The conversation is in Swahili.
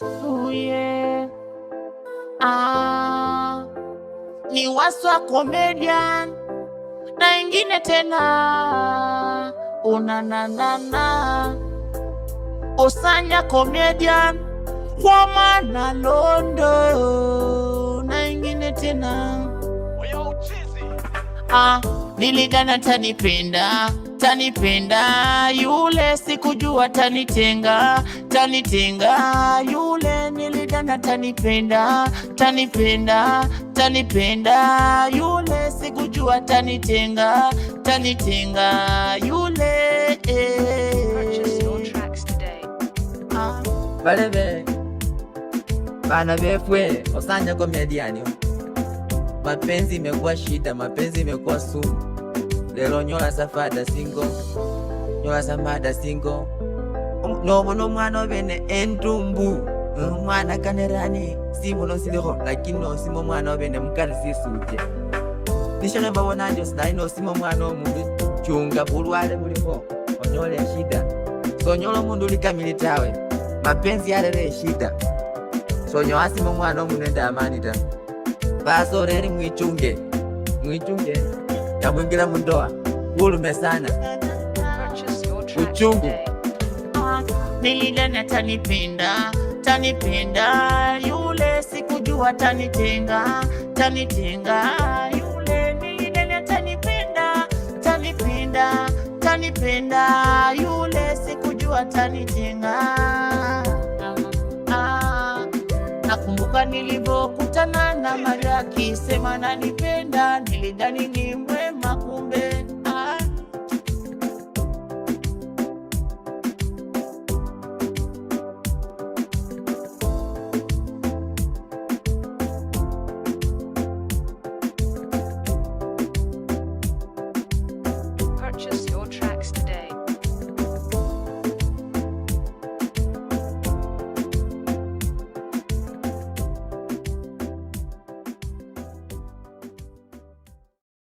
Oh yeah. Ni Waswa comedian na ingine tena unananana Osanya comedian kwa mana Londo na ingine tena niligana tanipenda yule sikujua tanitenga yule niligana tanipenda yule sikujua tanitenga yule Purchase your tracks today. Balebe bana befwe Osanya comedian. Mapenzi imekuwa shida, mapenzi imekuwa sumu. Lero nyola safada singo, nyola samada singo. No mwana bene entumbu. Mwana kanerani simu no siliho, lakini no simo mwana bene mukali sisuje. Nishone babona njo sina no simo mwana omundu chunga bulwale buliho. Onyole shida. So nyola mundu likamilitawe. Mapenzi yale shida. So nyola simo mwana omundu amani ta. Baso reri mwichunge ya mwingira mundoa ulume sana uchungu. Niligana tanipenda yule sikujua tanitenga yule niligana tanipenda yule sikujua tanitenga. Nakumbuka nilipokutana na Maria akisema nanipenda, nilidhani ni mwema kumbe Purchase your tracks today.